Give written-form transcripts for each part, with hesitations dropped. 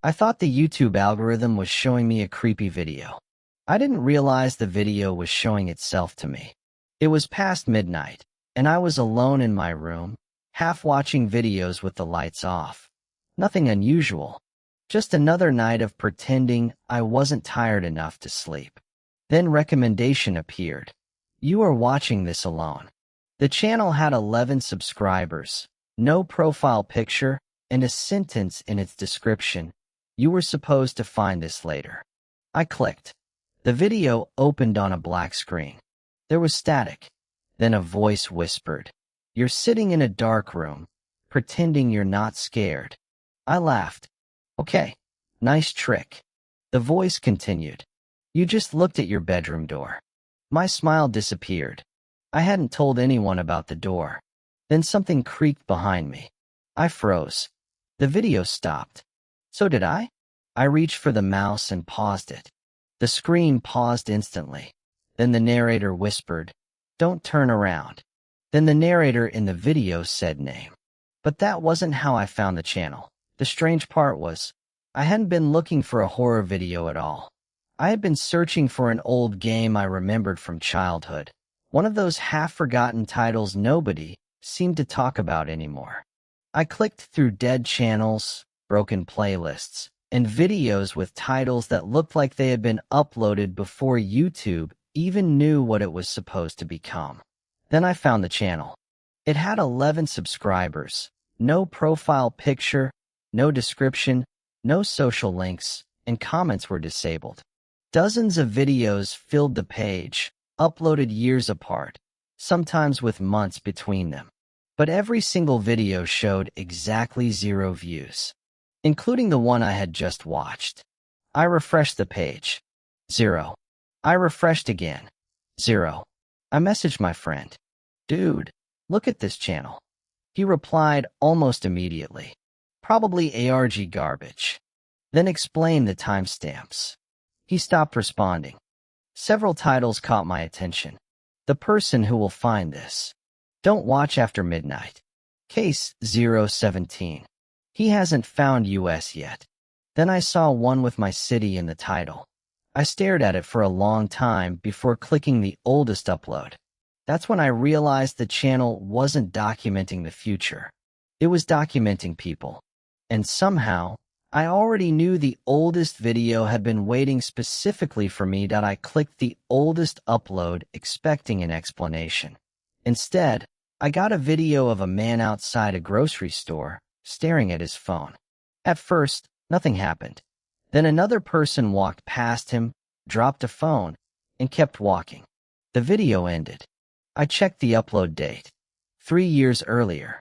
I thought the YouTube algorithm was showing me a creepy video. I didn't realize the video was showing itself to me. It was past midnight, and I was alone in my room, half watching videos with the lights off. Nothing unusual, just another night of pretending I wasn't tired enough to sleep. Then recommendation appeared. You are watching this alone. The channel had 11 subscribers, no profile picture, and a sentence in its description. You were supposed to find this later. I clicked. The video opened on a black screen. There was static. Then a voice whispered, "You're sitting in a dark room, pretending you're not scared." I laughed. Okay, nice trick. The voice continued. You just looked at your bedroom door. My smile disappeared. I hadn't told anyone about the door. Then something creaked behind me. I froze. The video stopped. So did I? I reached for the mouse and paused it. The screen paused instantly. Then the narrator whispered, "Don't turn around." Then the narrator in the video said name. But that wasn't how I found the channel. The strange part was, I hadn't been looking for a horror video at all. I had been searching for an old game I remembered from childhood. One of those half-forgotten titles nobody seemed to talk about anymore. I clicked through dead channels, broken playlists, and videos with titles that looked like they had been uploaded before YouTube even knew what it was supposed to become. Then I found the channel. It had 11 subscribers, no profile picture, no description, no social links, and comments were disabled. Dozens of videos filled the page, uploaded years apart, sometimes with months between them. But every single video showed exactly 0 views, including the one I had just watched. I refreshed the page. 0. I refreshed again. 0. I messaged my friend. "Dude, look at this channel." He replied almost immediately. Probably ARG garbage. Then explained the timestamps. He stopped responding. Several titles caught my attention. The person who will find this. Don't watch after midnight. Case 017. He hasn't found US yet. Then I saw one with my city in the title. I stared at it for a long time before clicking the oldest upload. That's when I realized the channel wasn't documenting the future. It was documenting people. And somehow, I already knew the oldest video had been waiting specifically for me that I clicked the oldest upload expecting an explanation. Instead, I got a video of a man outside a grocery store, staring at his phone. At first, nothing happened. Then another person walked past him, dropped a phone, and kept walking. The video ended. I checked the upload date. 3 years earlier.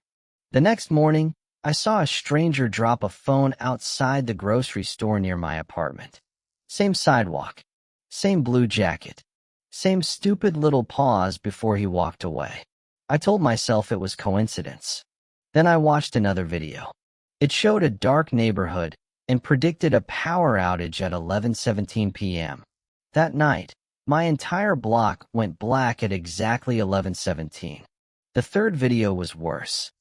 The next morning, I saw a stranger drop a phone outside the grocery store near my apartment. Same sidewalk. Same blue jacket. Same stupid little pause before he walked away. I told myself it was coincidence. Then I watched another video. It showed a dark neighborhood and predicted a power outage at 11:17 p.m. That night, my entire block went black at exactly 11:17. The third video was worse.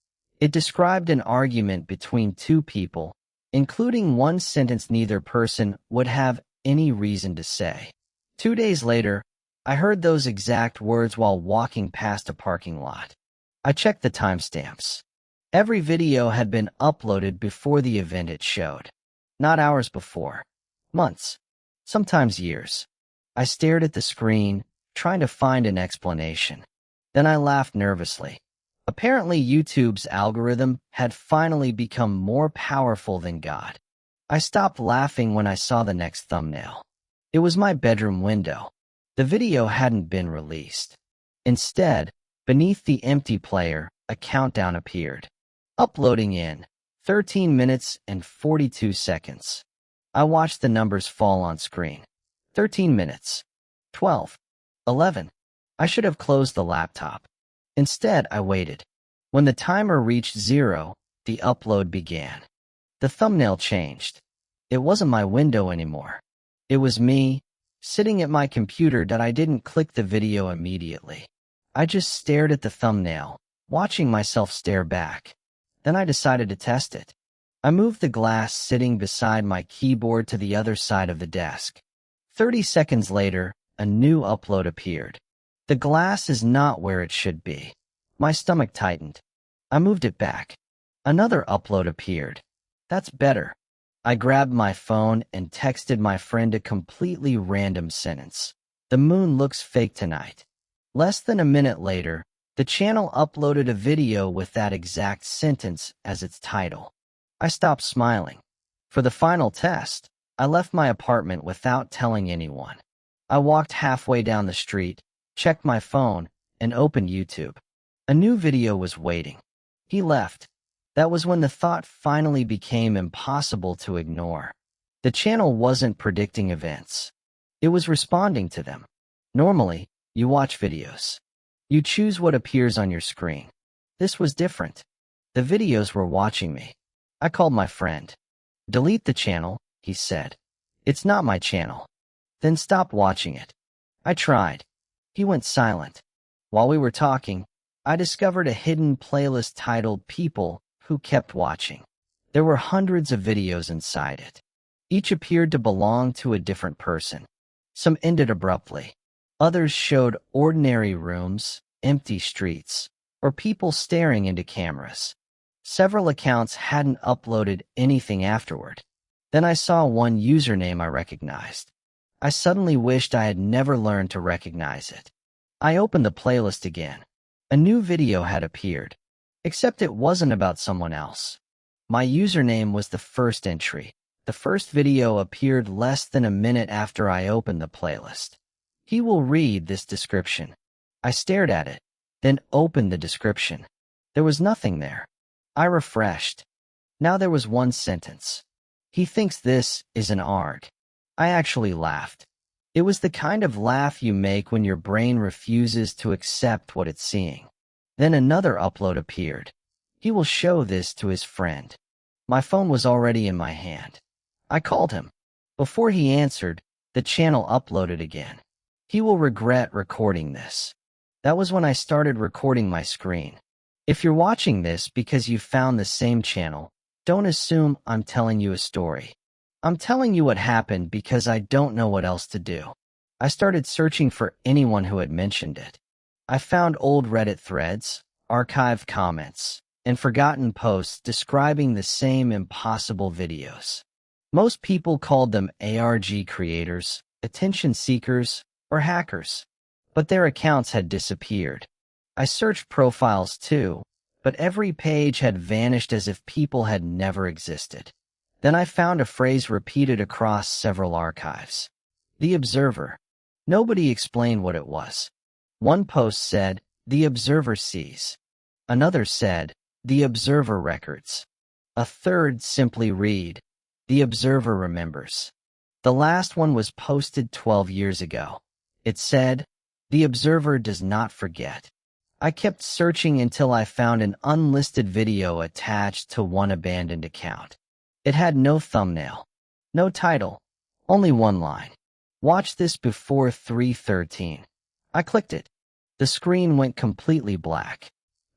It described an argument between 2 people, including one sentence neither person would have any reason to say. 2 days later, I heard those exact words while walking past a parking lot. I checked the timestamps. Every video had been uploaded before the event it showed. Not hours before. Months. Sometimes years. I stared at the screen, trying to find an explanation. Then I laughed nervously. Apparently, YouTube's algorithm had finally become more powerful than God. I stopped laughing when I saw the next thumbnail. It was my bedroom window. The video hadn't been released. Instead, beneath the empty player, a countdown appeared. Uploading in 13 minutes and 42 seconds. I watched the numbers fall on screen. 13 minutes. 12. 11. I should have closed the laptop. Instead, I waited. When the timer reached 0, the upload began. The thumbnail changed. It wasn't my window anymore. It was me, sitting at my computer that I didn't click the video immediately. I just stared at the thumbnail, watching myself stare back. Then I decided to test it. I moved the glass sitting beside my keyboard to the other side of the desk. 30 seconds later, a new upload appeared. The glass is not where it should be. My stomach tightened. I moved it back. Another upload appeared. That's better. I grabbed my phone and texted my friend a completely random sentence. The moon looks fake tonight. Less than a minute later, the channel uploaded a video with that exact sentence as its title. I stopped smiling. For the final test, I left my apartment without telling anyone. I walked halfway down the street, checked my phone, and opened YouTube. A new video was waiting. He left. That was when the thought finally became impossible to ignore. The channel wasn't predicting events. It was responding to them. Normally, you watch videos. You choose what appears on your screen. This was different. The videos were watching me. I called my friend. "Delete the channel," he said. "It's not my channel." "Then stop watching it." I tried. He went silent. While we were talking, I discovered a hidden playlist titled People Who Kept Watching. There were hundreds of videos inside it. Each appeared to belong to a different person. Some ended abruptly. Others showed ordinary rooms, empty streets, or people staring into cameras. Several accounts hadn't uploaded anything afterward. Then I saw one username I recognized. I suddenly wished I had never learned to recognize it. I opened the playlist again. A new video had appeared, except it wasn't about someone else. My username was the first entry. The first video appeared less than a minute after I opened the playlist. He will read this description. I stared at it, then opened the description. There was nothing there. I refreshed. Now there was one sentence. He thinks this is an ARG. I actually laughed. It was the kind of laugh you make when your brain refuses to accept what it's seeing. Then another upload appeared. He will show this to his friend. My phone was already in my hand. I called him. Before he answered, the channel uploaded again. He will regret recording this. That was when I started recording my screen. If you're watching this because you found the same channel, don't assume I'm telling you a story. I'm telling you what happened because I don't know what else to do. I started searching for anyone who had mentioned it. I found old Reddit threads, archived comments, and forgotten posts describing the same impossible videos. Most people called them ARG creators, attention seekers, or hackers, but their accounts had disappeared. I searched profiles too, but every page had vanished as if people had never existed. Then I found a phrase repeated across several archives. The Observer. Nobody explained what it was. One post said, "The Observer sees." Another said, "The Observer records." A third simply read, "The Observer remembers." The last one was posted 12 years ago. It said, "The Observer does not forget." I kept searching until I found an unlisted video attached to one abandoned account. It had no thumbnail, no title, only one line. "Watch this before 3:13. I clicked it. The screen went completely black.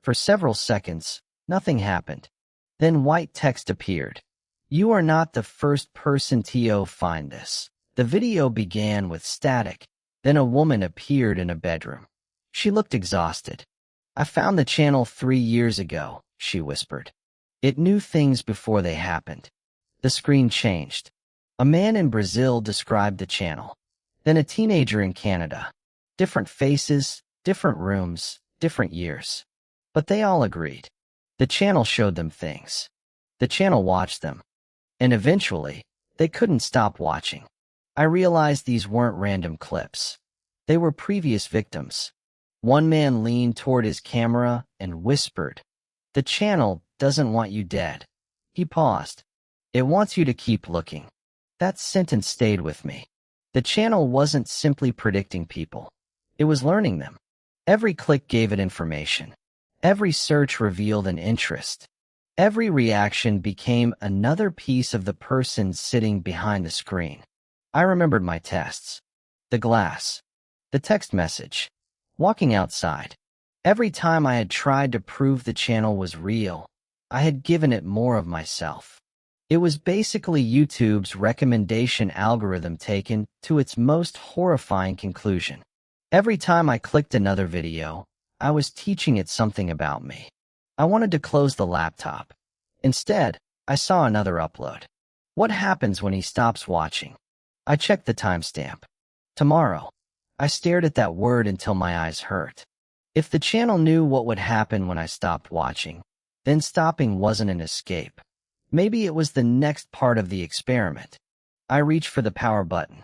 For several seconds, nothing happened. Then white text appeared. "You are not the first person to find this." The video began with static. Then a woman appeared in a bedroom. She looked exhausted. "I found the channel 3 years ago," she whispered. "It knew things before they happened." The screen changed. A man in Brazil described the channel. Then a teenager in Canada. Different faces, different rooms, different years. But they all agreed. The channel showed them things. The channel watched them. And eventually, they couldn't stop watching. I realized these weren't random clips. They were previous victims. One man leaned toward his camera and whispered, "The channel doesn't want you dead." He paused. "It wants you to keep looking." That sentence stayed with me. The channel wasn't simply predicting people. It was learning them. Every click gave it information. Every search revealed an interest. Every reaction became another piece of the person sitting behind the screen. I remembered my tests. The glass. The text message. Walking outside. Every time I had tried to prove the channel was real, I had given it more of myself. It was basically YouTube's recommendation algorithm taken to its most horrifying conclusion. Every time I clicked another video, I was teaching it something about me. I wanted to close the laptop. Instead, I saw another upload. What happens when he stops watching? I checked the timestamp. Tomorrow. I stared at that word until my eyes hurt. If the channel knew what would happen when I stopped watching, then stopping wasn't an escape. Maybe it was the next part of the experiment. I reached for the power button.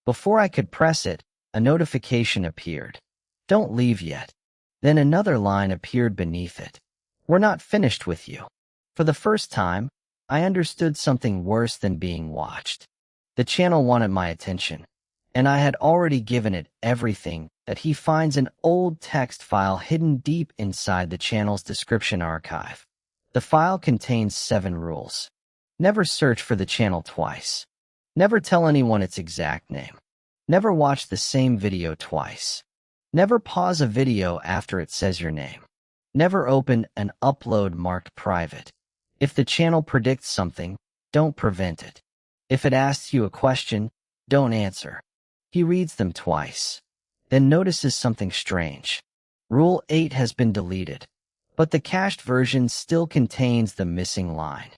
Before I could press it, a notification appeared. Don't leave yet. Then another line appeared beneath it. We're not finished with you. For the first time, I understood something worse than being watched. The channel wanted my attention, and I had already given it everything that he finds an old text file hidden deep inside the channel's description archive. The file contains 7 rules. Never search for the channel twice. Never tell anyone its exact name. Never watch the same video twice. Never pause a video after it says your name. Never open an upload marked private. If the channel predicts something, don't prevent it. If it asks you a question, don't answer. He reads them twice, then notices something strange. Rule 8 has been deleted, but the cached version still contains the missing line.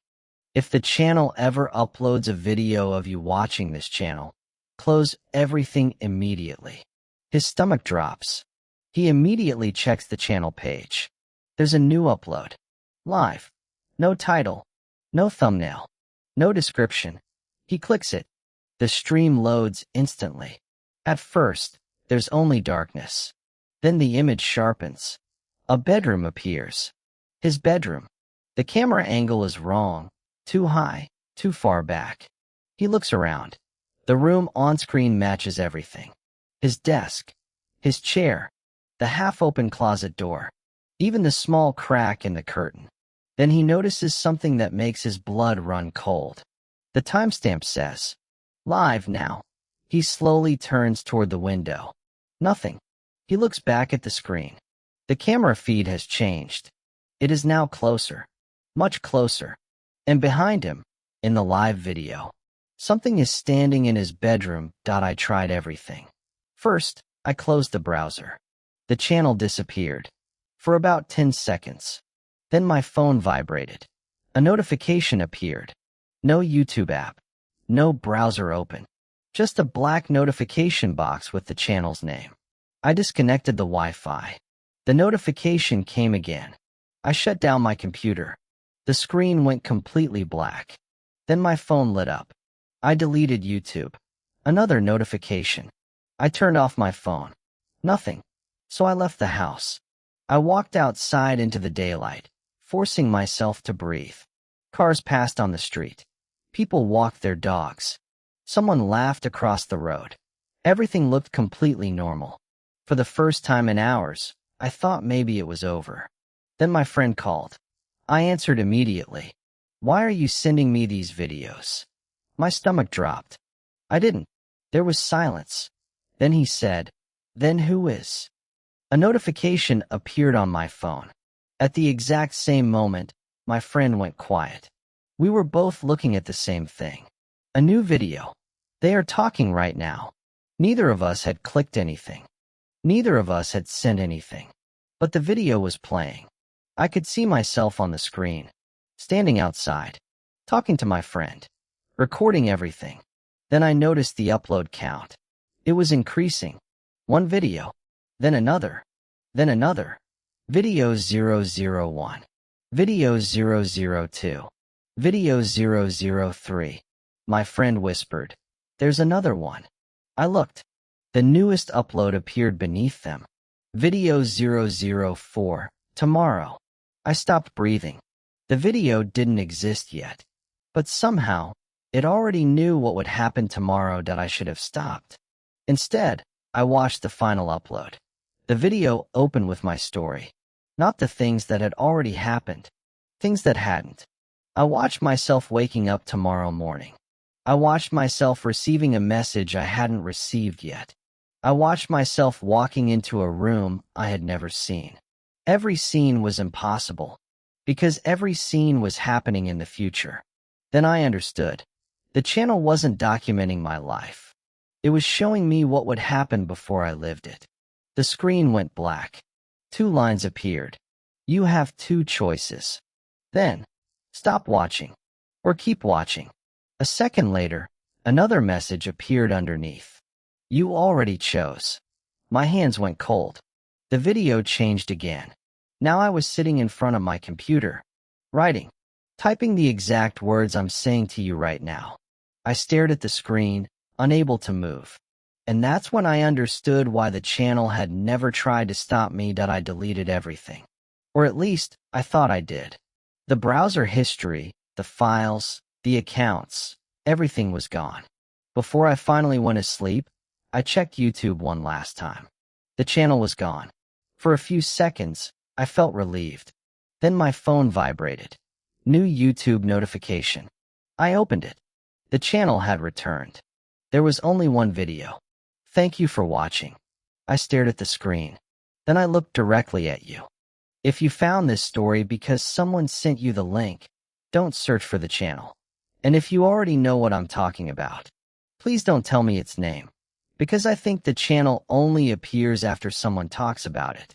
If the channel ever uploads a video of you watching this channel, close everything immediately. His stomach drops. He immediately checks the channel page. There's a new upload. Live. No title. No thumbnail. No description. He clicks it. The stream loads instantly. At first, there's only darkness. Then the image sharpens. A bedroom appears. His bedroom. The camera angle is wrong. Too high. Too far back. He looks around. The room on screen matches everything. His desk. His chair. The half-open closet door. Even the small crack in the curtain. Then he notices something that makes his blood run cold. The timestamp says, "Live now." He slowly turns toward the window. Nothing. He looks back at the screen. The camera feed has changed. It is now closer. Much closer. And behind him, in the live video, something is standing in his bedroom. I tried everything. First, I closed the browser. The channel disappeared. For about 10 seconds. Then my phone vibrated. A notification appeared. No YouTube app. No browser open. Just a black notification box with the channel's name. I disconnected the Wi-Fi. The notification came again. I shut down my computer. The screen went completely black. Then my phone lit up. I deleted YouTube. Another notification. I turned off my phone. Nothing. So I left the house. I walked outside into the daylight, forcing myself to breathe. Cars passed on the street. People walked their dogs. Someone laughed across the road. Everything looked completely normal. For the first time in hours, I thought maybe it was over. Then my friend called. I answered immediately. "Why are you sending me these videos?" My stomach dropped. I didn't. There was silence. Then he said, "Then who is?" A notification appeared on my phone. At the exact same moment, my friend went quiet. We were both looking at the same thing. A new video. They are talking right now. Neither of us had clicked anything. Neither of us had sent anything. But the video was playing. I could see myself on the screen, standing outside, talking to my friend, recording everything. Then I noticed the upload count. It was increasing. One video. Then another. Then another. Video 001. Video 002. Video 003. My friend whispered, "There's another one." I looked. The newest upload appeared beneath them. Video 004. Tomorrow. I stopped breathing. The video didn't exist yet. But somehow, it already knew what would happen tomorrow. I should have stopped. Instead, I watched the final upload. The video opened with my story. Not the things that had already happened. Things that hadn't. I watched myself waking up tomorrow morning. I watched myself receiving a message I hadn't received yet. I watched myself walking into a room I had never seen. Every scene was impossible, because every scene was happening in the future. Then I understood. The channel wasn't documenting my life. It was showing me what would happen before I lived it. The screen went black. 2 lines appeared. You have 2 choices. Then, stop watching or keep watching. A second later, another message appeared underneath. You already chose. My hands went cold. The video changed again. Now I was sitting in front of my computer, writing, typing the exact words I'm saying to you right now. I stared at the screen, unable to move. And that's when I understood why the channel had never tried to stop me. That I deleted everything. Or at least, I thought I did. The browser history, the files, the accounts, everything was gone. Before I finally went to sleep, I checked YouTube one last time. The channel was gone. For a few seconds, I felt relieved. Then my phone vibrated. New YouTube notification. I opened it. The channel had returned. There was only one video. Thank you for watching. I stared at the screen. Then I looked directly at you. If you found this story because someone sent you the link, don't search for the channel. And if you already know what I'm talking about, please don't tell me its name, because I think the channel only appears after someone talks about it.